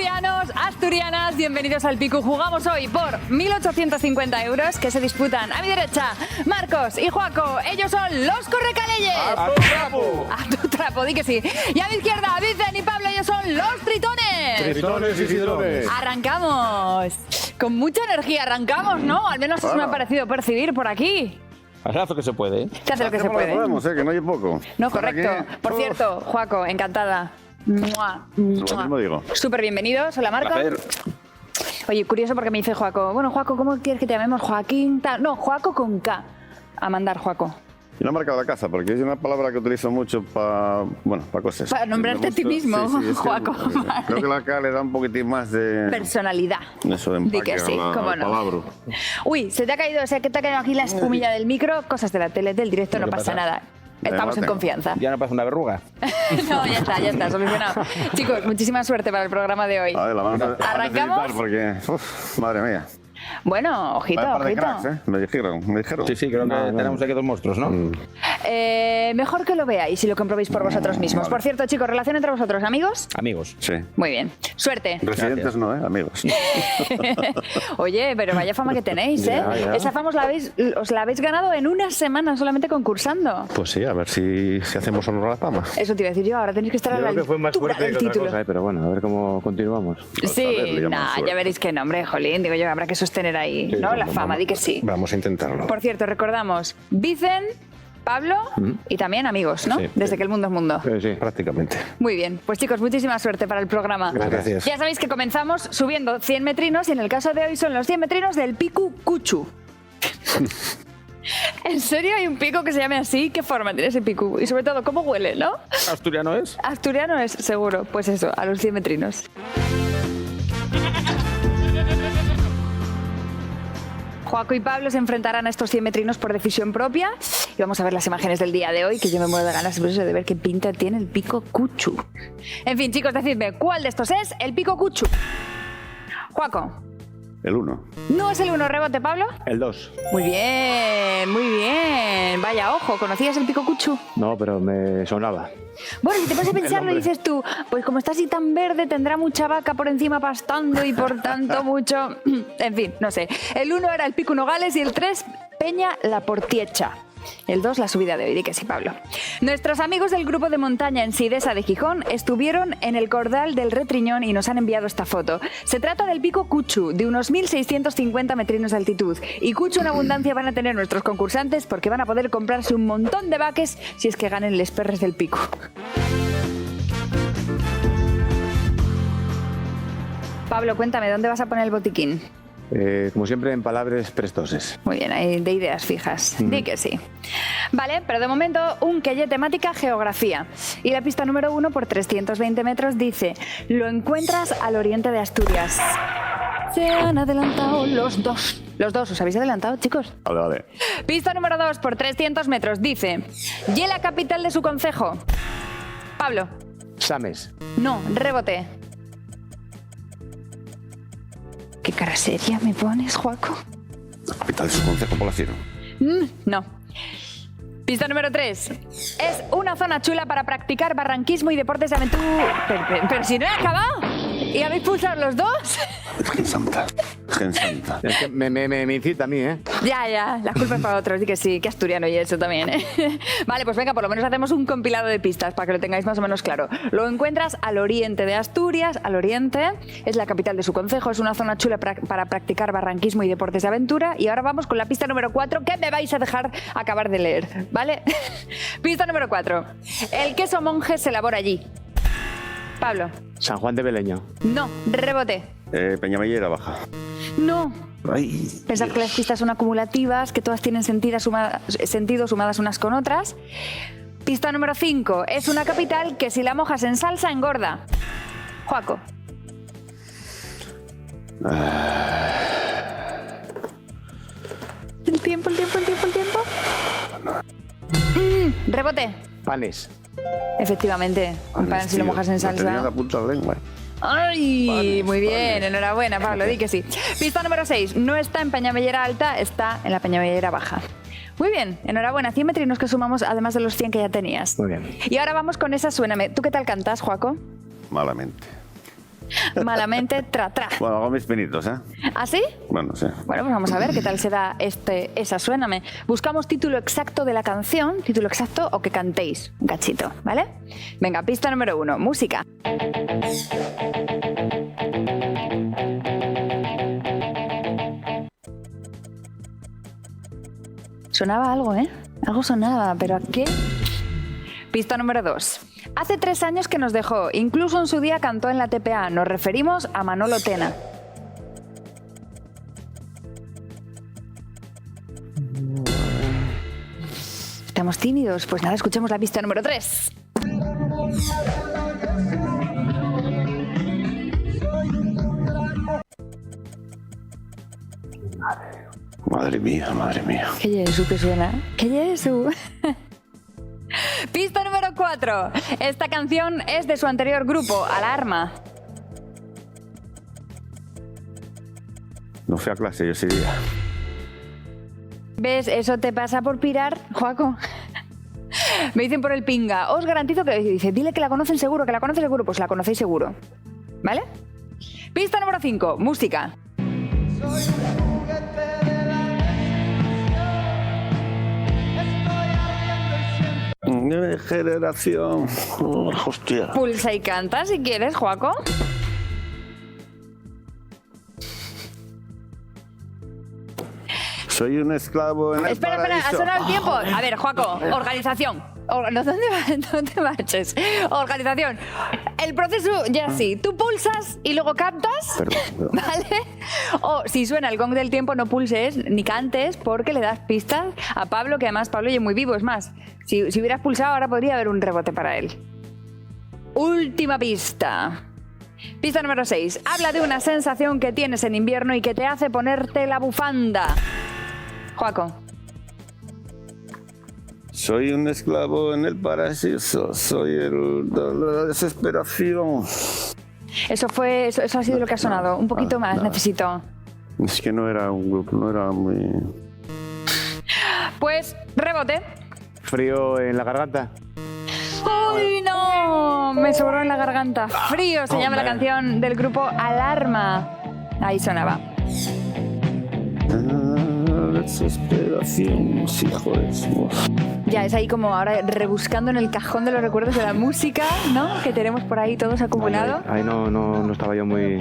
Asturianos, asturianas, bienvenidos al Picu. Jugamos hoy por 1.850 euros que se disputan a mi derecha Marcos y Juaco. Ellos son los Correcaleyes. ¡A tu trapo! A tu trapo, di que sí. Y a mi izquierda, Vicen y Pablo, ellos son los Tritones. Tritones y Sidrones. Arrancamos. Con mucha energía arrancamos, ¿no? Al menos eso me ha parecido percibir por aquí. Haz lo que se puede, ¿eh? Se hace lo que se Hacemos lo puede. podemos, que no hay poco. No, correcto. Aquí, Por cierto, Juaco, encantada. ¡Mua! Lo mismo digo. Súper bienvenidos. Hola, Marco. Placer. Oye, curioso porque me dice Juaco. Bueno, Juaco, ¿cómo quieres que te llamemos? Joaquín, tal. No, Juaco con K. A mandar, Juaco. Y no he marcado la casa, porque es una palabra que utilizo mucho para cosas. Para nombrarte a ti mismo, es que Juaco. Vale. Creo que la K le da un poquitín más de... Personalidad. Eso de Di empaque que sí, a la cómo no. palabra. Uy, se te ha caído, o sea, que te ha caído aquí la espumilla del micro. Cosas de la tele, del directo, no ¿Qué pasa pasa? nada. Estamos en tengo. confianza. Ya no pasa una verruga. No, ya está, solucionado. Chicos, muchísima suerte para el programa de hoy. A ver, la vamos a ¿Arrancamos? necesitar porque... uf, madre mía. Bueno, ojito, Vaya par de ojito. cracks, ¿eh? Me dijeron. Sí, creo que tenemos aquí dos monstruos, ¿no? Mejor que lo veáis y lo comprobéis por vosotros mismos. Vale. Por cierto, chicos, relación entre vosotros, amigos. Amigos. Sí. Muy bien. Suerte. Residentes Gracias. no, amigos. Oye, pero vaya fama que tenéis, ¿eh? Ya. Esa fama os la habéis ganado en una semana solamente concursando. Pues sí, a ver si hacemos honor a la fama. Eso te iba a decir yo, ahora tenéis que estar a Yo la creo que fue más altura fuerte del que otra título. cosa, pero bueno, a ver cómo continuamos. A ver, Sí, le llaman nah, suerte. ya veréis qué nombre, jolín. Digo yo, habrá que sostener ahí, ¿no? La fama, di que sí. Vamos a intentarlo. Por cierto, recordamos, Vicen, Pablo y también amigos, ¿no? Sí. Desde que el mundo es mundo. Sí, prácticamente. Muy bien, pues chicos, muchísima suerte para el programa. Gracias. Ya sabéis que comenzamos subiendo 100 metrinos y en el caso de hoy son los 100 metrinos del Picu Cuchu. ¿En serio hay un pico que se llame así? ¿Qué forma tiene ese pico? Y sobre todo, ¿cómo huele, no? ¿Asturiano es? Asturiano es, seguro. Pues eso, a los 100 metrinos. Joaco y Pablo se enfrentarán a estos 100 metrinos por decisión propia y vamos a ver las imágenes del día de hoy, que yo me muero de ganas de ver qué pinta tiene el pico Cuchu. En fin, chicos, decidme, ¿cuál de estos es el pico Cuchu? Joaco. El 1. ¿No es el 1 rebote, Pablo? El 2. Muy bien, muy bien. Vaya, ojo, ¿conocías el pico Cuchu? No, pero me sonaba. Bueno, si te pones a pensarlo y nombre. dices tú, pues como está así tan verde, tendrá mucha vaca por encima pastando y por tanto mucho... En fin, no sé. El 1 era el Pico Nogales y el 3, Peña La Portiecha. El 2, la subida de hoy, di que sí, Pablo. Nuestros amigos del grupo de montaña en Sidesa de Gijón estuvieron en el Cordal del Retriñón y nos han enviado esta foto. Se trata del pico Cuchu, de unos 1.650 metrinos de altitud. Y Cuchu en abundancia van a tener nuestros concursantes porque van a poder comprarse un montón de vaques si es que ganen les perres del pico. Pablo, cuéntame, ¿dónde vas a poner el botiquín? Como siempre, en palabras prestoses. Muy bien, hay de ideas fijas. Di que sí. Vale, pero de momento un queye temática geografía. Y la pista número 1 por 320 metros dice: lo encuentras al oriente de Asturias. Se han adelantado los dos. Los dos, ¿os habéis adelantado, chicos? Vale. Pista número 2 por 300 metros dice: ¿y la capital de su concejo? Pablo. Sames. No, rebote. ¿Qué cara seria me pones, Joaco? Capital de su concejo población. No. Pista número 3. Es una zona chula para practicar barranquismo y deportes de aventura. Pero si no he acabado. ¿Y habéis pulsado los dos? Virgen Santa. Virgen Santa. Es que me incita a mí, ¿eh? Ya, las culpas para otros. Di que sí, que asturiano y eso también, ¿eh? Vale, pues venga, por lo menos hacemos un compilado de pistas para que lo tengáis más o menos claro. Lo encuentras al oriente de Asturias, al oriente. Es la capital de su concejo, es una zona chula para practicar barranquismo y deportes de aventura. Y ahora vamos con la pista número 4, que me vais a dejar acabar de leer, ¿vale? Pista número 4. El queso monje se elabora allí. Pablo. San Juan de Beleño. No, rebote. Peñamellera Baja. No. Ay. Pensad que las pistas son acumulativas, que todas tienen sentido sumadas unas con otras. Pista número 5. Es una capital que si la mojas en salsa engorda. Joaco. El tiempo. Rebote. Panes. Efectivamente, un pan si lo mojas en Lo tenía en la salsa. punta de la lengua. ¡Ay! Muy bien, enhorabuena, Pablo, di que sí. Pista número 6. No está en Peñamellera Alta, está en la Peñamellera Baja. Muy bien, enhorabuena. 100 metrinos que sumamos además de los 100 que ya tenías. Muy bien. Y ahora vamos con esa Suéname. ¿Tú qué tal cantas, Joaco? Malamente. Malamente, tra. Bueno, hago mis pinitos, ¿eh? ¿Ah, sí? Bueno, sí. Bueno, pues vamos a ver qué tal se da esa Suéname. Buscamos título exacto de la canción, título exacto o que cantéis un cachito, ¿vale? Venga, pista número 1, música. Sonaba algo, ¿eh? Algo sonaba, pero ¿a qué? Pista número 2. Hace 3 años que nos dejó, incluso en su día cantó en la TPA. Nos referimos a Manolo Tena. ¿Estamos tímidos? Pues nada, escuchemos la pista número 3. Madre mía, madre mía. ¿Qué es eso que suena? ¿Qué es eso? Pista número 4. Esta canción es de su anterior grupo, Alarma. No fui a clase yo ese día. ¿Ves? Eso te pasa por pirar, Joaco. Me dicen por el pinga. Os garantizo que dice, dile que la conocen seguro, que la conocen seguro. Pues la conocéis seguro. ¿Vale? Pista número 5. Música. Generación. Hostia. Pulsa y canta si quieres, Joaco. Soy un esclavo en el Espera, paraíso. ha sonado el tiempo. A ver, Joaco, organización. ¿Dónde marches? Organización. El proceso ya así. Tú pulsas y luego captas. Perdón. ¿Vale? O si suena el gong del tiempo, no pulses ni cantes porque le das pistas a Pablo, que además Pablo oye muy vivo. Es más, si hubieras pulsado ahora podría haber un rebote para él. Última pista. Pista número 6. Habla de una sensación que tienes en invierno y que te hace ponerte la bufanda. Joaco. Soy un esclavo en el paraíso. Soy la desesperación. Eso ha sido lo que ha sonado. Un poquito más, nada. necesito. Es que no era un grupo, no era muy... Pues, rebote. Frío en la garganta. ¡Uy, no! Me sobró en la garganta. Frío se llama la canción del grupo Alarma. Ahí sonaba. Desesperación, sí, joder. Ya es ahí como ahora rebuscando en el cajón de los recuerdos de la música, ¿no? Que tenemos por ahí todos acumulados. Ahí no estaba yo muy...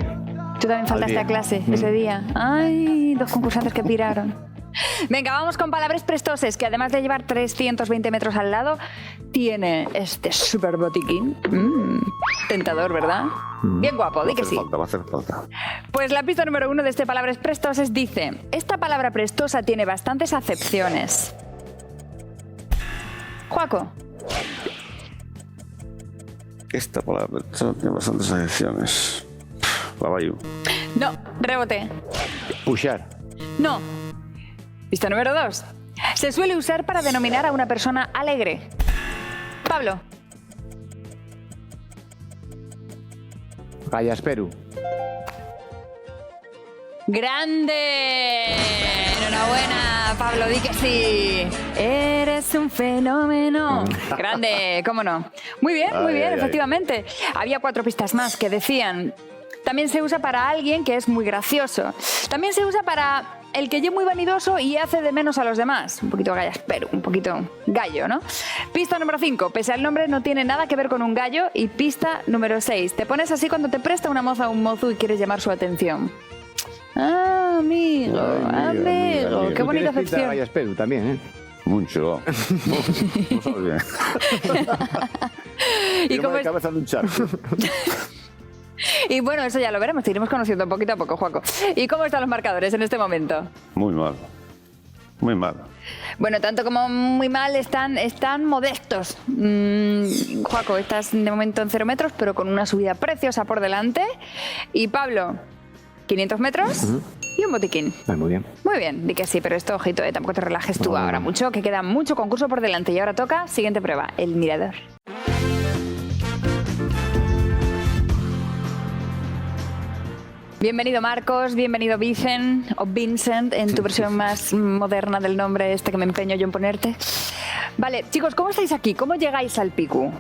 Tú también faltaste día. a clase ese día. Ay, 2 concursantes que piraron. Venga, vamos con palabras prestoses, que además de llevar 320 metros al lado, tiene este super botiquín. Tentador, ¿verdad? Bien guapo, di que sí. Va a hacer falta. Pues la pista número 1 de este palabras prestoses dice: esta palabra prestosa tiene bastantes acepciones. Joaco. Esta palabra tiene bastantes acepciones. Babayu. No, rebote. Pushar. No. Pista número 2. Se suele usar para denominar a una persona alegre. Pablo. Gallasperu. ¡Grande! Enhorabuena, Pablo, di que sí. Eres un fenómeno. Grande, cómo no. Muy bien, efectivamente. Había 4 pistas más que decían: también se usa para alguien que es muy gracioso. También se usa para el que es muy vanidoso y hace de menos a los demás. Un poquito gallaspero, un poquito gallo, ¿no? Pista número 5. Pese al nombre, no tiene nada que ver con un gallo. Y pista número 6. Te pones así cuando te presta una moza o un mozo y quieres llamar su atención. Ah, amigo, amigo. Qué bonita acepción. Gallasperu también, ¿eh? Mucho. No sabes bien. ¿Y cómo de es? cabeza de un charco. Y bueno, eso ya lo veremos, te iremos conociendo poquito a poco, Joaco. ¿Y cómo están los marcadores en este momento? Muy mal. Muy mal. Bueno, tanto como muy mal están modestos. Joaco, estás de momento en 0 metros, pero con una subida preciosa por delante. Y Pablo, 500 metros y un botiquín. Muy bien. Muy bien, di que sí, pero esto, ojito, tampoco te relajes tú ahora mucho, que queda mucho concurso por delante. Y ahora toca, siguiente prueba, el mirador. Bienvenido Marcos, bienvenido Vicen o Vincent en tu versión más moderna del nombre este que me empeño yo en ponerte. Vale, chicos, ¿cómo estáis aquí? ¿Cómo llegáis al Picu?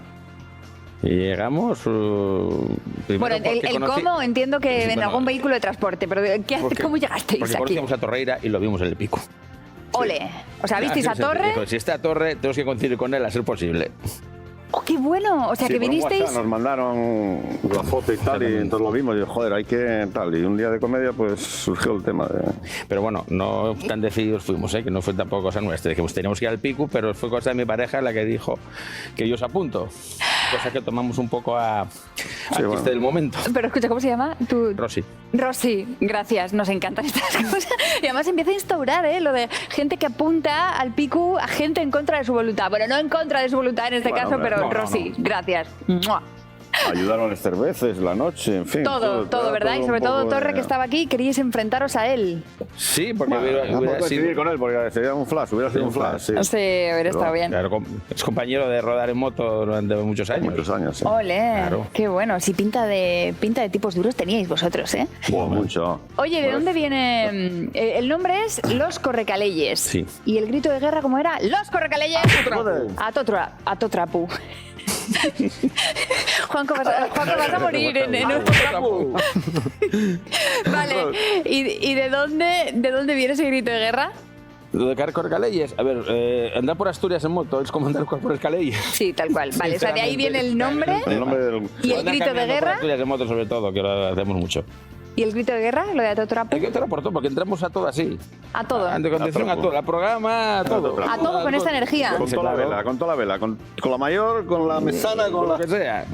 Y llegamos... Bueno, el cómo entiendo que en algún vehículo de transporte, pero ¿cómo llegasteis porque aquí? conocíamos a Torreira y lo vimos en el Pico. Ole, o sea, ¿visteis a Torre? Dijo, si está a Torre, tenemos que coincidir con él a ser posible. ¡Oh, qué bueno! O sea, Sí, que por un vinisteis... WhatsApp nos mandaron la foto y tal, y entonces lo vimos y joder, hay que tal. Y un día de comedia pues surgió el tema de... Pero bueno, no tan decididos fuimos, que no fue tampoco cosa nuestra. Dijimos, teníamos que ir al Pico, pero fue cosa de mi pareja la que dijo que yo os apunto. Cosa que tomamos un poco al chiste del momento. Pero escucha, ¿cómo se llama? Rosy. Rosy, gracias, nos encantan estas cosas. Y además empieza a instaurar lo de gente que apunta al Pico a gente en contra de su voluntad. Bueno, no en contra de su voluntad en este Bueno, caso, hombre, pero no, Rosy, gracias. ¡Mua! Ayudaron las cervezas, la noche, en fin. Todo, ¿verdad? Y sobre todo Torre, que estaba aquí, queríais enfrentaros a él. Sí, porque No hubiera puedo sido... coincidir con él porque sería un flash, hubiera sido un flash, sí. Sí, hubiera estado bien. Claro, es compañero de rodar en moto durante muchos años. Muchos años, sí. Ole, Claro. qué bueno. Si pinta de tipos duros teníais vosotros, ¿eh? Buah, mucho. Oye, ¿de dónde viene? El nombre es Los Correcaleyes. Sí. ¿Y el grito de guerra cómo era? ¡Los Correcaleyes! A Totrapu. Juanco, vas a morir en un Totrapu. Vale, ¿y de dónde viene ese grito de guerra? Lo de cargar Caleyes, a ver, andar por Asturias en moto es como andar por el Caleyes. Sí, tal cual. Vale, o sea, de ahí viene el nombre El nombre del... y el grito de guerra. Asturias en moto sobre todo, que lo hacemos mucho. ¿Y el grito de guerra? Lo de Totrapu. Hay que entrar por todo, porque entramos a todo así. A todo. De condición a todo, al programa, a todo. A todo con esta energía. Con toda la vela, con toda la vela, con la mayor, con la mesana, con Lo la... que sea.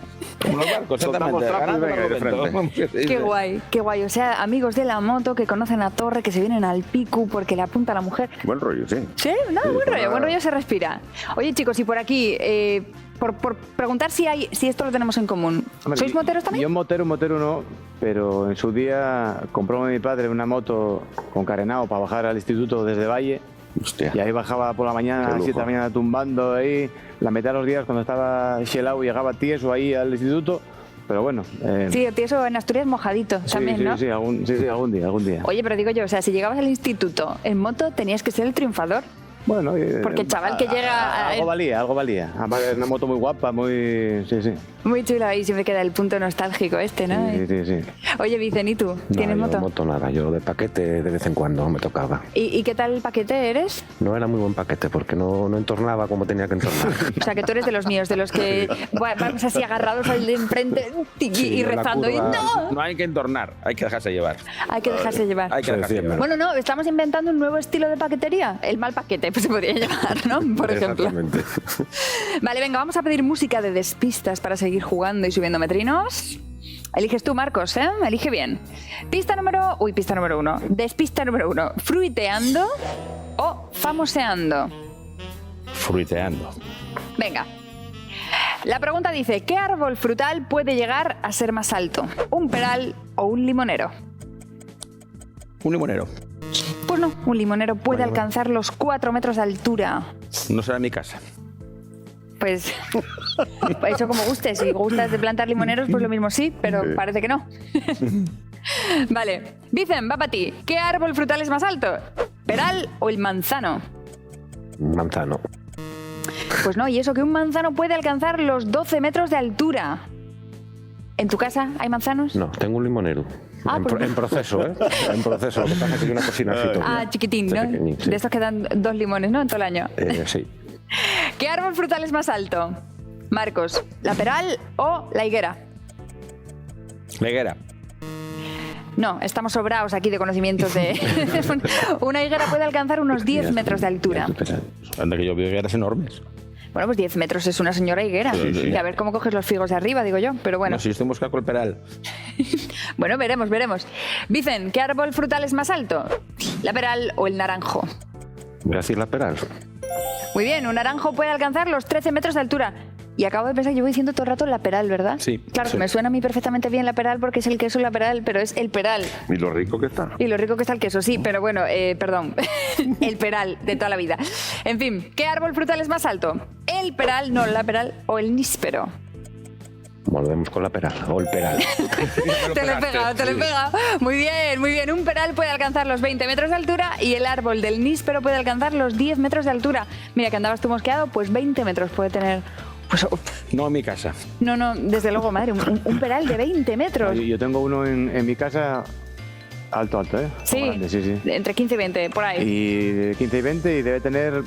Como los barcos, Soltamos exactamente. trapos y Ganando venga, de argumentos. Qué guay, qué guay. O sea, amigos de la moto que conocen a Torre, que se vienen al Pico porque le apunta a la mujer. Buen rollo, sí. Sí, no, buen rollo se respira. Oye, chicos, y por aquí, por preguntar si esto lo tenemos en común. Hombre, ¿Sois moteros también? Yo motero no, pero en su día compró mi padre una moto con carenado para bajar al instituto desde Valle. Hostia. Y ahí bajaba por la mañana, Qué a las 7 de la lujo. mañana tumbando ahí. La mitad de los días cuando estaba helado llegaba tieso ahí al instituto. Pero bueno. Sí, eso en Asturias mojadito también, ¿no? Sí, algún día. Oye, pero digo yo, o sea, si llegabas al instituto en moto tenías que ser el triunfador. Bueno, Porque el chaval que llega... algo valía. Además, es una moto muy guapa, muy... Sí. Muy chula y siempre queda el punto nostálgico este, ¿no? Sí. Oye, Vicen, ¿y tú? ¿Tienes No, yo moto? nada, yo de paquete de vez en cuando me tocaba. ¿Y qué tal paquete eres? No era muy buen paquete porque no entornaba como tenía que entornar. O sea, que tú eres de los míos, de los que vamos así agarrados al de enfrente y en la rezando. Y curva. ¡no! No hay que entornar, hay que dejarse llevar. Hay que dejarse llevar. Hay que Se dejarse decía, llevar. Bueno, no, estamos inventando un nuevo estilo de paquetería. El mal paquete, pues se podría llamar, ¿no? Por ejemplo. Exactamente. Vale, venga, vamos a pedir música de despistas para seguir jugando y subiendo metrinos. Eliges tú, Marcos, ¿eh? Elige bien. Pista número 1. Despista número 1. ¿Fruiteando o famoseando? Fruiteando. Venga. La pregunta dice, ¿qué árbol frutal puede llegar a ser más alto? ¿Un peral o un limonero? Un limonero. Pues no, un limonero puede alcanzar los 4 metros de altura. No será mi casa. Pues eso como guste. Si gustas de plantar limoneros, pues lo mismo sí, pero parece que no. Vale. Vicen, va para ti. ¿Qué árbol frutal es más alto? ¿Peral o el manzano? Manzano. Pues no, y eso que un manzano puede alcanzar los 12 metros de altura. ¿En tu casa hay manzanos? No, tengo un limonero. Ah, pues no. En proceso, ¿eh? En proceso. Lo que pasa es que hay una cocina así todavía. Ah, chiquitín, ¿no? Pequeñín, sí. De estos que dan 2 limones, ¿no? En todo el año. Sí. ¿Qué árbol frutal es más alto? Marcos, ¿la peral o la higuera? La higuera. No, estamos sobrados aquí de conocimientos de... Una higuera puede alcanzar unos 10 metros de altura. Anda que yo veo higueras enormes. Bueno, pues 10 metros es una señora higuera. Sí. Y a ver cómo coges los figos de arriba, digo yo. Pero bueno, No, si yo estoy buscando el peral. bueno, veremos. Vicen, ¿qué árbol frutal es más alto? ¿La peral o el naranjo? Voy a decir la peral. Muy bien, un naranjo puede alcanzar los 13 metros de altura. Y acabo de pensar que llevo diciendo todo el rato la peral, ¿verdad? Sí, Claro, sí. me suena a mí perfectamente bien la peral porque es el queso la peral, pero es el peral. Y lo rico que está. Y lo rico que está el queso, sí, pero bueno, perdón. El peral de toda la vida. En fin, ¿qué árbol frutal es más alto? ¿El peral, no la peral, o el níspero? Volvemos con la peral. O el peral. Te lo he pegado. Muy bien. Un peral puede alcanzar los 20 metros de altura y el árbol del níspero puede alcanzar los 10 metros de altura. Mira, que andabas tú mosqueado, pues 20 metros puede tener Pues, No en mi casa. no, desde luego, madre, un peral de 20 metros. Yo tengo uno en mi casa alto, ¿eh? Sí, Grande, sí. entre 15 y 20, por ahí. Y de 15 y 20 y debe tener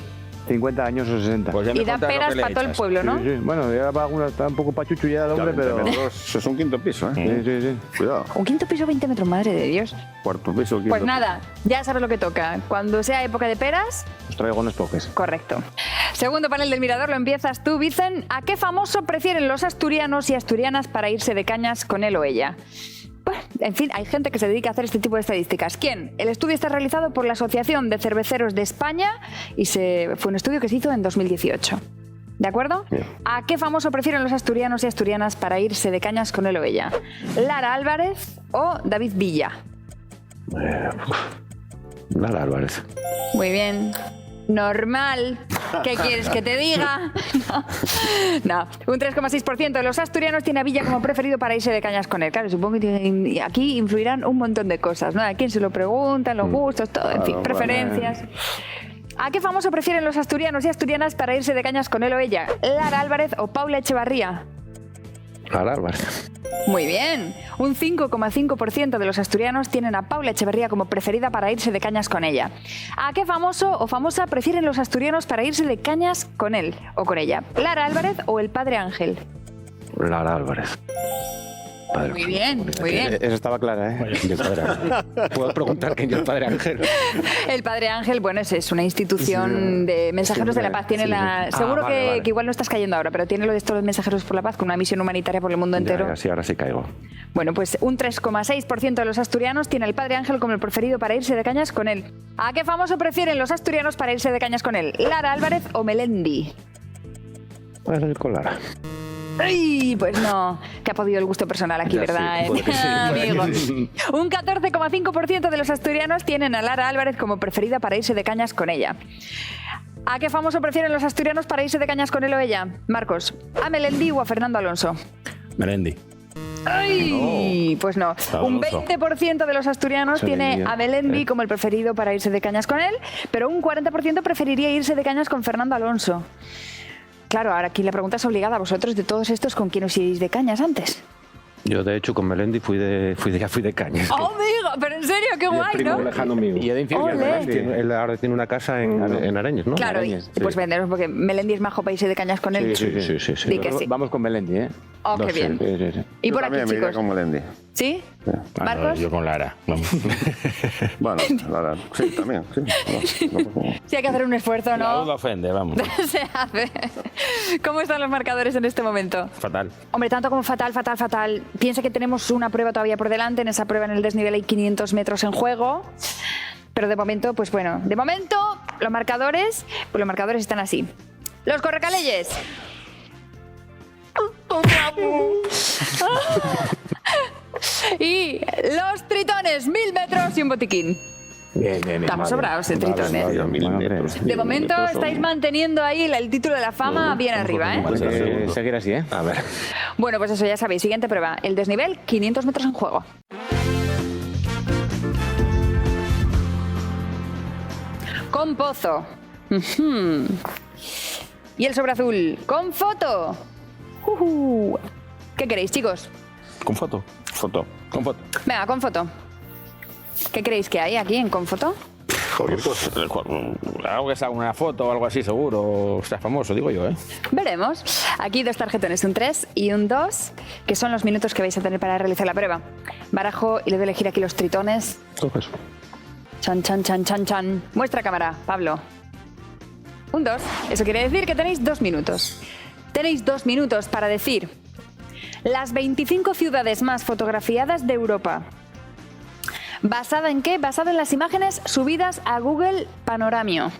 50 años o 60. Pues ya me Y da contarás lo peras que le para todo el echas. pueblo, ¿no? Sí. Bueno, ya va alguna, está un poco pachucho ya el hombre, pero... Eso es un quinto piso, ¿eh? Sí. Cuidado. Un quinto piso, 20 metros, madre de Dios. Cuarto piso, quinto Pues piso. nada, ya sabes lo que toca. Cuando sea época de peras, Os traigo unos poques. correcto. Segundo panel del Mirador, lo empiezas tú, Vicen. ¿A qué famoso prefieren los asturianos y asturianas para irse de cañas con él o ella? Bueno, en fin, hay gente que se dedica a hacer este tipo de estadísticas. ¿Quién? El estudio está realizado por la Asociación de Cerveceros de España y fue un estudio que se hizo en 2018. ¿De acuerdo? Bien. ¿A qué famoso prefieren los asturianos y asturianas para irse de cañas con él o ella? ¿Lara Álvarez o David Villa? Lara Álvarez. Muy bien. Normal. ¿Qué quieres que te diga? No. Un 3,6% de los asturianos tiene a Villa como preferido para irse de cañas con él. Claro, supongo que aquí influirán un montón de cosas, ¿no? A quién se lo preguntan, los gustos, todo, en fin, Claro, preferencias. ¿A qué famoso prefieren los asturianos y asturianas para irse de cañas con él o ella? ¿Lara Álvarez o Paula Echevarría? Lara Álvarez. Muy bien. Un 5,5% de los asturianos tienen a Paula Echevarría como preferida para irse de cañas con ella. ¿A qué famoso o famosa prefieren los asturianos para irse de cañas con él o con ella? ¿Lara Álvarez o el padre Ángel? Lara Álvarez. Padre Muy Ángel. bien, muy bien. Eso estaba clara, ¿eh? Yo el Padre Ángel. ¿Puedo preguntar quién es el Padre Ángel? El Padre Ángel, bueno, es una institución de mensajeros de la paz. Tiene seguro vale. que igual no estás cayendo ahora, pero tiene lo de estos mensajeros por la paz con una misión humanitaria por el mundo entero. Ya, sí, ahora sí caigo. Bueno, pues un 3,6% de los asturianos tiene al Padre Ángel como el preferido para irse de cañas con él. ¿A qué famoso prefieren los asturianos para irse de cañas con él? ¿Lara Álvarez o Melendi? Bueno, con Lara. ¡Ay! Pues no, te ha podido el gusto personal aquí, Ya ¿verdad? sí, puede que sí, Amigo. puede que sí. Un 14,5% de los asturianos tienen a Lara Álvarez como preferida para irse de cañas con ella. ¿A qué famoso prefieren los asturianos para irse de cañas con él o ella? Marcos, ¿a Melendi o a Fernando Alonso? Melendi. ¡Ay! Pues no. Un Alonso. 20% de los asturianos tiene Melendi, a Melendi como el preferido para irse de cañas con él, pero un 40% preferiría irse de cañas con Fernando Alonso. Claro, ahora aquí la pregunta es obligada a vosotros de todos estos, ¿con quién os iréis de cañas antes? Yo, de hecho, con Melendi fui de caña. ¡Oh, amigo! Pero en serio, qué guay, Primo ¿no? lejano mío. Y de infiel. Ole. Él ahora tiene una casa en Areños, ¿no? Claro, y Arañas, pues venderos, porque Melendi es majo para irse de cañas con él. Sí. Di que sí. Vamos con Melendi, ¿eh? Oh, qué bien. Sí. Y Yo por aquí, también me iría chicos. con Melendi. ¿Sí? Ah, no, ¿Marcos? yo con Lara. Vamos. Bueno, Lara, sí, también. Sí. No, Sí, hay que hacer un esfuerzo, La duda ¿no? ofende, vamos. Se hace. ¿Cómo están los marcadores en este momento? Fatal. Hombre, tanto como fatal. Piensa que tenemos una prueba todavía por delante. En esa prueba, en el desnivel, hay 500 metros en juego. Pero de momento, pues bueno, los marcadores están así. Los correcaleyes. Y los tritones, 1000 metros y un botiquín. Bien. Estamos sobrados de tritones. Vaya, 1000 Bueno, metros. De 1000 momento metros son- estáis manteniendo ahí el título de la fama bien arriba, ¿eh? Hay que seguir así, ¿eh? A ver. Bueno, pues eso ya sabéis. Siguiente prueba. El desnivel, 500 metros en juego. Con pozo. Ujú. Y el sobre azul. Con foto. ¿Qué queréis, chicos? ¿Con foto? Foto. Con foto. Venga, con foto. ¿Qué creéis que hay aquí en con foto? Algo que sea una foto o algo así, seguro. O sea, famoso, digo yo, ¿eh? Veremos. Aquí 2 tarjetones, un 3 y un 2, que son los minutos que vais a tener para realizar la prueba. Barajo y le doy a elegir aquí los tritones. Coges. Chan, chan, chan, chan, chan. Muestra cámara, Pablo. Un 2. Eso quiere decir que tenéis 2 minutos. Tenéis 2 minutos para decir las 25 ciudades más fotografiadas de Europa. ¿Basada en qué? Basado en las imágenes subidas a Google Panoramio.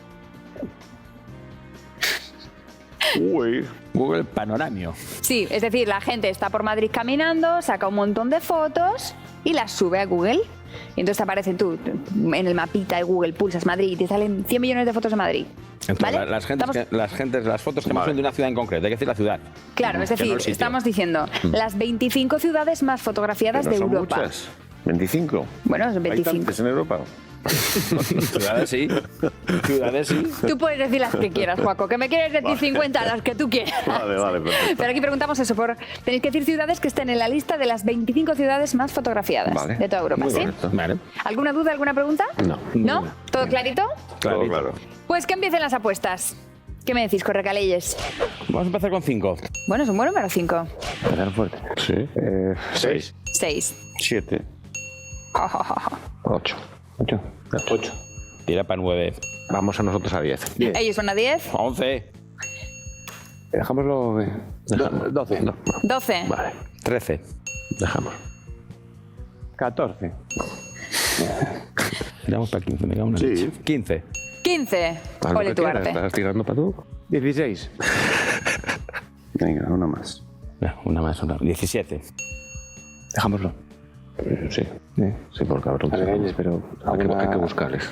Uy. Google Panoramio. Sí, es decir, la gente está por Madrid caminando, saca un montón de fotos y las sube a Google. Y entonces aparecen tú en el mapita de Google, pulsas Madrid y te salen 100 millones de fotos de Madrid. Entonces, ¿Vale? las Estamos- las fotos que no son de una ciudad en concreto, hay que decir la ciudad. Claro, es Que no decir, el sitio. estamos diciendo las 25 ciudades más fotografiadas Que no de son Europa. muchas. 25. Bueno, son 25. ¿Hay tantas en Europa? Ciudades sí. Ciudades sí. Tú puedes decir las que quieras, Joaco. Que me quieres decir 50, las que tú quieras. Vale, perfecto. Pero aquí preguntamos eso, tenéis que decir ciudades que estén en la lista de las 25 ciudades más fotografiadas Vale. de toda Europa, Muy ¿sí? bonito. Vale. ¿Alguna duda, alguna pregunta? No. ¿No? ¿Todo clarito? Todo claro. Pues que empiecen las apuestas. ¿Qué me decís, Correcaleyes? Vamos a empezar con 5. Bueno, es un buen número 5. Empezar fuerte. Sí. 6. 6. 7. 8. 8. Tira para 9. Vamos a nosotros a 10. 10. Ellos son a 10. 11. Dejámoslo. 12. No. 12. Vale. 13. Dejamos. 14. Tiramos para 15. Me cago en la Sí. leche. 15. 15. Haz lo Ole que tu quieras, arte. ¿Estás tirando para tú? 16. Venga, una más. Una más. 17. Dejámoslo. Sí. Sí, por cabrón. Alegañes, pero Hay que buscarles.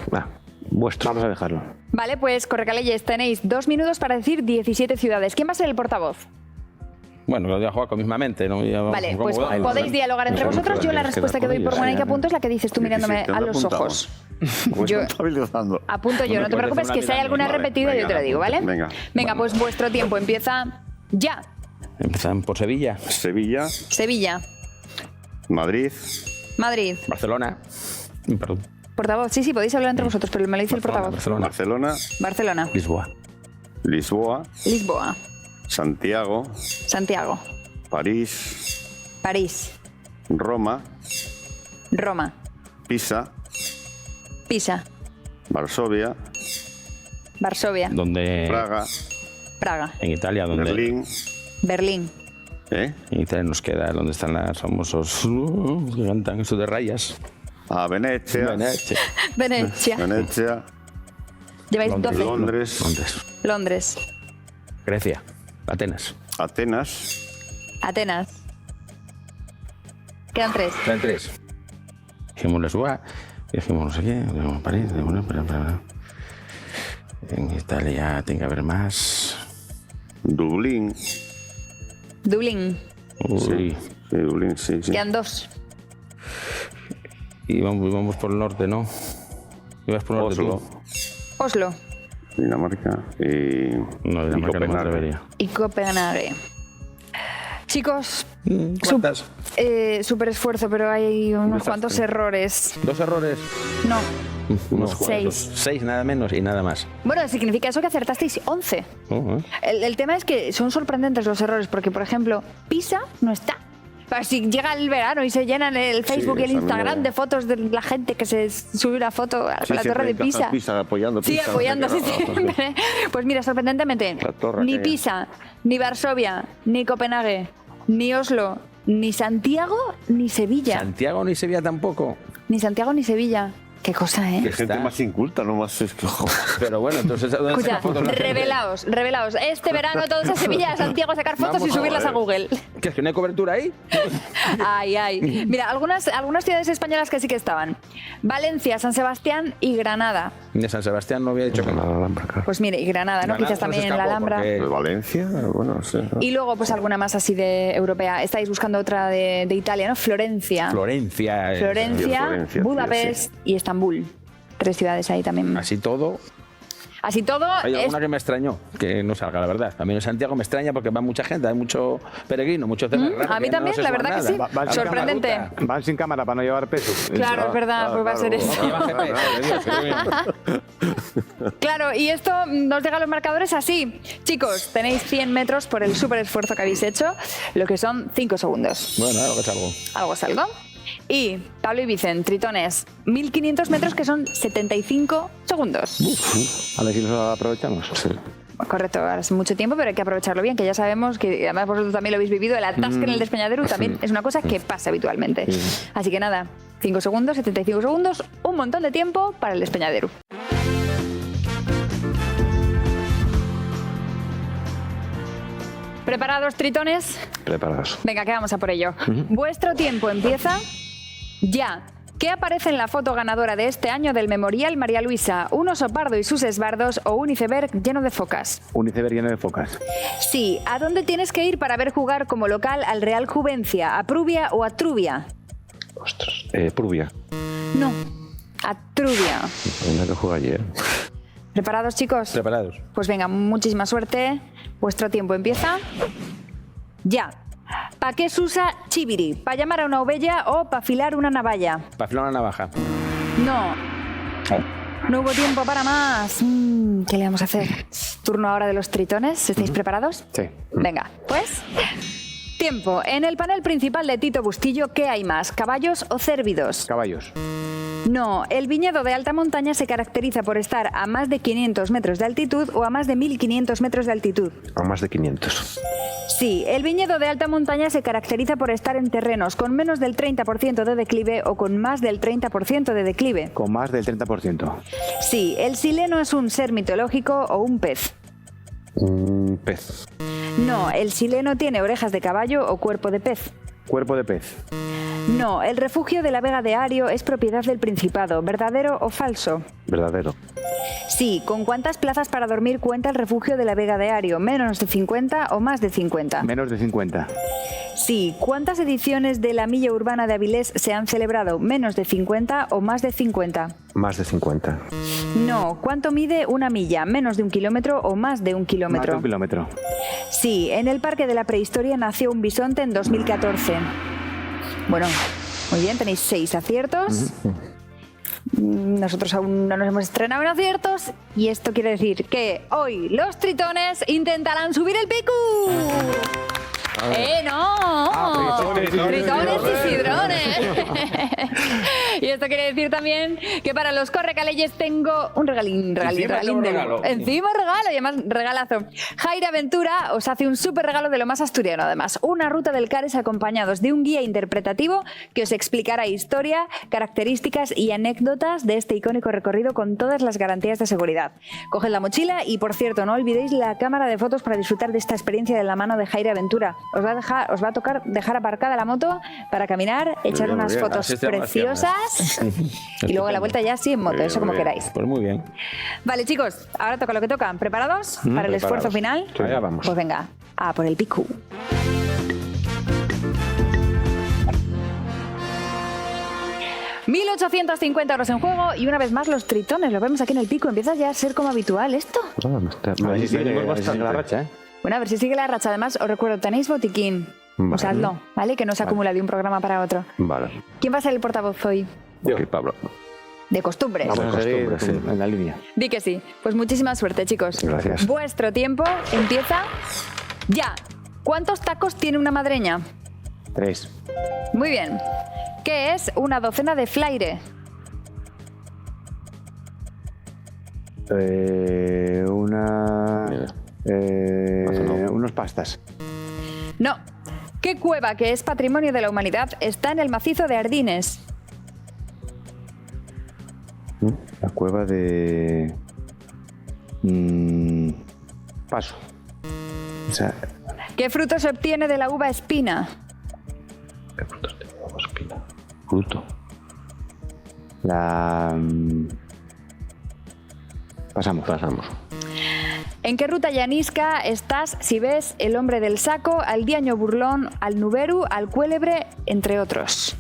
Vuestro. Vamos a dejarlo. Vale, pues Correcaleyes, tenéis 2 minutos para decir 17 ciudades. ¿Quién va a ser el portavoz? Bueno, lo voy a jugar mismamente. ¿No? Vale, ¿Cómo pues va? podéis dialogar entre vosotros. Yo la respuesta que doy por buena y que apunto es la que dices tú mirándome 17, a los apuntado. ojos. Pues Yo- contabilizando. Apunto yo, no te puedes preocupes, hacer que una si hay alguna Vale, repetida yo venga, te la digo, ¿vale? venga. Venga, pues vuestro tiempo empieza ya. Empezamos por Sevilla. Sevilla, Sevilla, Madrid, Madrid, Barcelona. Perdón. portavoz. Sí, podéis hablar entre vosotros, pero me lo dice el portavoz. Barcelona. Barcelona, Barcelona, Lisboa. Lisboa, Lisboa, Santiago, Santiago, París, París, Roma, Roma, Pisa, Pisa, Varsovia, Varsovia, Donde. Praga, Praga, En Italia, donde. Berlín. Berlín, ¿Eh? En Italia nos queda donde están los famosos que cantan eso de rayas. A Venecia, Venecia. Venecia. Venecia, Lleváis 12. Londres, Londres. Londres, Grecia. Atenas. Atenas, Atenas. Quedan 3. Quedan 3. Dijimos Lisboa. Dijimos no sé qué. Dijimos París. Dijimos, espera. En Italia tiene que haber más. Dublín. Dublín. Uy. Sí, Dublín, sí. Quedan 2. Y vamos por el norte, ¿no? Ibas por el norte Oslo, tú. Oslo Dinamarca y, No, y Dinamarca no me Copenhague. atrevería. y Copenhague. Chicos, ¿Cuántas? súper esfuerzo, pero hay unos cuantos errores. 2 errores. No. Unos 6. 6 nada menos y nada más. Bueno, significa eso que acertasteis 11. Oh, El tema es que son sorprendentes los errores, porque, por ejemplo, Pisa no está. Pero si llega el verano y se llenan el Facebook y el esa Instagram no. de fotos de la gente que se sube una foto Sí, con la siempre torre de encaja Pisa. Pisa apoyando Sí, Pisa, apoyándose no sé qué. siempre. Pues mira, sorprendentemente, La torre ni aquella. Pisa, ni Varsovia, ni Copenhague, ni Oslo, ni Santiago, ni Sevilla. Santiago ni Sevilla tampoco. Ni Santiago ni Sevilla. Qué cosa, ¿eh? Qué gente Está. más inculta, no más. Pero bueno, entonces ¿dónde Escucha, saca fotos la gente? revelaos. Este verano todos a Sevilla, a Santiago a sacar fotos Vamos y subirlas a ver. Google. ¿Qué es que no hay cobertura ahí? Ay. Mira, algunas ciudades españolas que sí que estaban. Valencia, San Sebastián y Granada. De San Sebastián no había dicho que La no. Alhambra, claro. Pues mire, y Granada, ¿no? Granada Quizás se nos también en la escapó Alhambra. porque- Valencia, bueno, sí. Y luego, pues alguna más así de europea. Estáis buscando otra de Italia, ¿no? Florencia. Florencia. Florencia, sí, Budapest y Estambul. 3 ciudades ahí también. Así todo. Así todo, Hay es- alguna que me extrañó, que no salga, la verdad. A mí en Santiago me extraña porque va mucha gente, hay mucho peregrino, mucho cenar. a mí también, la verdad que sí. Sorprendente. Van sin cámara para no llevar peso. Claro, es verdad, pues va a ser eso. Lleva GPS. Claro, y esto nos llega a los marcadores así. Chicos, tenéis 100 metros por el súper esfuerzo que habéis hecho, lo que son 5 segundos. Bueno, algo es algo. Algo es algo. Y Pablo y Vicen, tritones, 1500 metros que son 75 segundos. A ver si los aprovechamos. Correcto, ahora es mucho tiempo, pero hay que aprovecharlo bien, que ya sabemos que además vosotros también lo habéis vivido, el atasque en el despeñadero también es una cosa que pasa habitualmente. Así que nada, 5 segundos, 75 segundos, un montón de tiempo para el despeñadero. ¿Preparados, tritones? Preparados. Venga, que vamos a por ello. Vuestro tiempo empieza ya. ¿Qué aparece en la foto ganadora de este año del Memorial María Luisa? ¿Un oso pardo y sus esbardos o un iceberg lleno de focas? Un iceberg lleno de focas. Sí. ¿A dónde tienes que ir para ver jugar como local al Real Juvencia? ¿A Prubia o a Trubia? Ostras. Prubia. No. Atrubia. Venga, que juega ayer. ¿Preparados, chicos? Preparados. Pues venga, muchísima suerte. Vuestro tiempo empieza. Ya. ¿Para qué se usa chiviri? ¿Para llamar a una ovella o para afilar una navalla? Para afilar una navaja. No. No hubo tiempo para más. ¿Qué le vamos a hacer? Turno ahora de los tritones. ¿Estáis preparados? Sí. Venga, pues... Tiempo. En el panel principal de Tito Bustillo, ¿qué hay más? ¿Caballos o cérvidos? Caballos. No, el viñedo de alta montaña se caracteriza por estar a más de 500 metros de altitud o a más de 1500 metros de altitud. A más de 500. Sí, el viñedo de alta montaña se caracteriza por estar en terrenos con menos del 30% de declive o con más del 30% de declive. Con más del 30%. Sí, el sileno es un ser mitológico o un pez. Un pez. No, el sileno tiene orejas de caballo o cuerpo de pez. Cuerpo de pez. No, el refugio de la Vega de Ario es propiedad del Principado, ¿verdadero o falso? Verdadero. Sí, ¿con cuántas plazas para dormir cuenta el refugio de la Vega de Ario? ¿Menos de 50 o más de 50? Menos de 50. Sí, ¿cuántas ediciones de la Milla Urbana de Avilés se han celebrado? ¿Menos de 50 o más de 50? Más de 50. No, ¿cuánto mide una milla? ¿Menos de 1 kilómetro o más de 1 Más kilómetro? de 1 kilómetro. Sí, en el Parque de la Prehistoria nació un bisonte en 2014. Bueno, muy bien, tenéis 6 aciertos. Nosotros aún no nos hemos estrenado en aciertos y esto quiere decir que hoy los tritones intentarán subir el pico. ¡No! Tritones y sidrones. Y esto quiere decir también que para los correcaleyes tengo un regalín de regalo. Encima regalo y además regalazo. Jaira Ventura os hace un súper regalo de lo más asturiano además. Una ruta del Cares acompañados de un guía interpretativo que os explicará historia, características y anécdotas de este icónico recorrido con todas las garantías de seguridad. Coged la mochila y, por cierto, no olvidéis la cámara de fotos para disfrutar de esta experiencia de la mano de Jaira Ventura. Os va a tocar dejar aparcada la moto para caminar, echar bien, unas muy bien. fotos Así tengo las preciosas y luego a la vuelta ya sí en moto, Muy eso bien, como muy bien. queráis. Pues muy bien. Vale, chicos, ahora toca lo que toca. ¿Preparados para el esfuerzo final? Allá vamos. Pues venga, a por el pico. €1.850 en juego y una vez más los tritones. Lo vemos aquí en el pico. Empieza ya a ser como habitual esto. A ver si sigue la racha, ¿eh? Bueno, a ver si sigue la racha. Además, os recuerdo, tenéis botiquín. Vale. Usadlo, ¿vale? Que no se acumula de un programa para otro. Vale. ¿Quién va a ser el portavoz hoy? Ok, Pablo. De costumbre. Vamos a seguir costumbre, sí. en la línea. Di que sí. Pues muchísima suerte, chicos. Gracias. Vuestro tiempo empieza ya. ¿Cuántos tacos tiene una madreña? 3. Muy bien. ¿Qué es una docena de flaire? Unos pastas. No. ¿Qué cueva que es patrimonio de la humanidad está en el macizo de Ardines? La cueva de... Paso. O sea, ¿Qué fruto se obtiene de la uva espina? ¿Qué frutos tenemos? Espina. Fruto. la... Pasamos. ¿En qué ruta llanisca estás si ves el hombre del saco, al diaño burlón, al nuberu, al cuélebre, entre otros?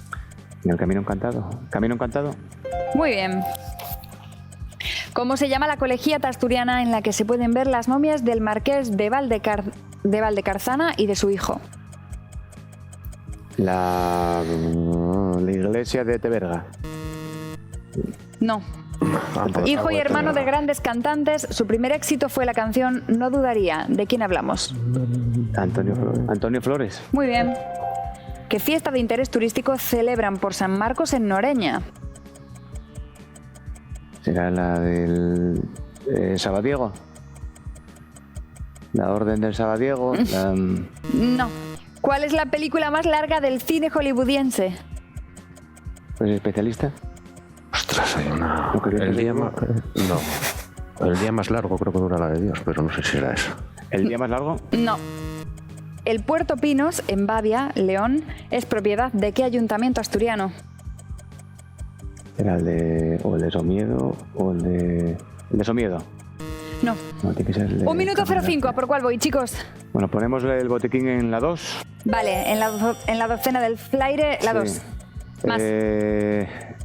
¿En el camino encantado? ¿Camino encantado? Muy bien. ¿Cómo se llama la colegiata asturiana en la que se pueden ver las momias del marqués de Valdecarzana y de su hijo? La iglesia de Teberga. No. Hijo y hermano de grandes cantantes, su primer éxito fue la canción No dudaría. ¿De quién hablamos? Antonio Flores. Muy bien. ¿Qué fiesta de interés turístico celebran por San Marcos en Noreña? ¿Será la del Sabadiego? La Orden del Sabadiego. No. ¿Cuál es la película más larga del cine hollywoodiense? ¿Pues especialista? Ostras, hay una... ¿No quería El día decirlo? No. El día más largo creo que dura la de Dios, pero no sé si era eso. ¿El día más largo? No. El Puerto Pinos, en Bavia, León, es propiedad de qué ayuntamiento asturiano? Era el de... O el de Somiedo o el de... El de Somiedo. No. No, tiene que ser el de... 1 minuto 05, ¿a por cuál voy, chicos? Bueno, ponemos el botiquín en la 2. Vale, en la docena del Flaire, la 2. Sí. Más.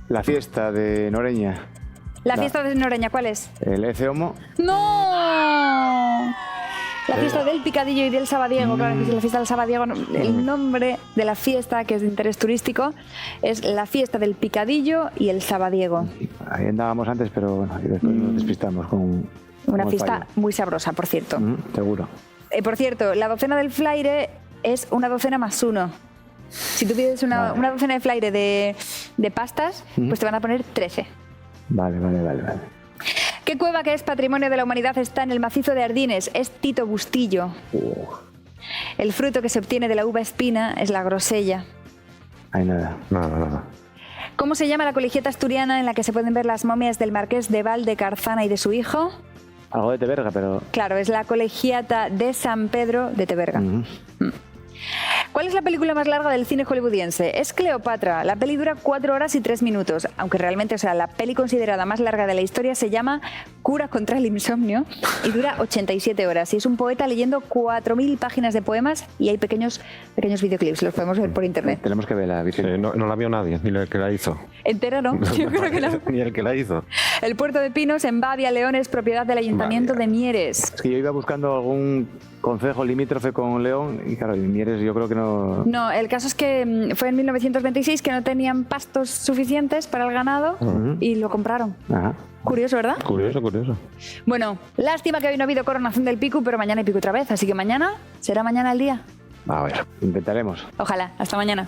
La fiesta de Noreña. La fiesta de Noreña, ¿cuál es? El Ece Homo. ¡No! La fiesta del Picadillo y del Sabadiego, claro que sí, la fiesta del Sabadiego. El nombre de la fiesta, que es de interés turístico, es la fiesta del Picadillo y el Sabadiego. Ahí andábamos antes, pero bueno, y después nos despistamos con Una el fiesta fallo. muy sabrosa, por cierto. Seguro. Por cierto, la docena del Flaire es una docena más uno. Si tú pides una docena de Flaire de pastas, pues te van a poner 13. Vale. ¿Qué cueva que es patrimonio de la humanidad está en el macizo de Ardines? Es Tito Bustillo. El fruto que se obtiene de la uva espina es la grosella. Hay nada. Nada. ¿Cómo se llama la colegiata asturiana en la que se pueden ver las momias del marqués de Val de Carzana y de su hijo? Algo de Teberga, pero... Claro, es la colegiata de San Pedro de Teberga. ¿Cuál es la película más larga del cine hollywoodiense? Es Cleopatra. La peli dura 4 horas y 3 minutos, aunque realmente, o sea, la peli considerada más larga de la historia se llama Cura contra el insomnio y dura 87 horas. Y es un poeta leyendo 4.000 páginas de poemas y hay pequeños videoclips, los podemos ver por internet. Tenemos que verla, Vicente. No la vio nadie, ni el que la hizo. ¿Entera no? Yo creo que no. Ni el que la hizo. El puerto de Pinos en Bavia, León, es propiedad del Ayuntamiento de Mieres. Es que yo iba buscando algún concejo limítrofe con León y claro, en Mieres yo creo que no... No, el caso es que fue en 1926 que no tenían pastos suficientes para el ganado y lo compraron. Ajá. Curioso, ¿verdad? Curioso. Bueno, lástima que hoy no ha habido coronación del Picu, pero mañana hay Picu otra vez, así que mañana será mañana el día. A ver. Intentaremos. Ojalá, hasta mañana.